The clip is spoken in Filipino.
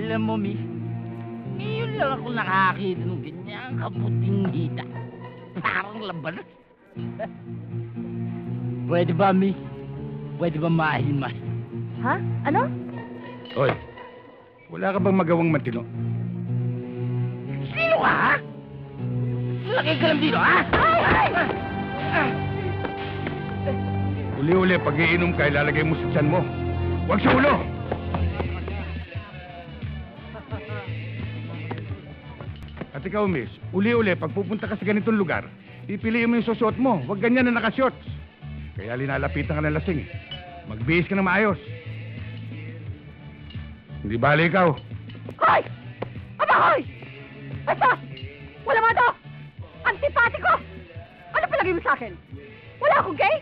Alam mo, miss, ngayon lang ako nakakita ng ganyang kaputing hita. Parang laban. Pwede ba, miss? Pwede ba mahal-mahal? Ha? Ano? Hoy, wala ka bang magawang matino? Sino ka, ha? Laki ka lang dito, ha? Ay! Uli-uli, pag iinom ka, ilalagay mo sa tiyan mo. Huwag sa ulo! At ikaw, miss, uli-uli, pag pupunta ka sa ganitong lugar, pipiliin mo yung susuot mo. Huwag ganyan na nakashorts. Kaya linalapitan ka ng lasing. Magbihis ka na maayos. Hindi bali ikaw. Hoy! Aba, hoy! Basta! Wala mo ito! Antipati ko! Ano palagay mo sa akin? Wala akong gay?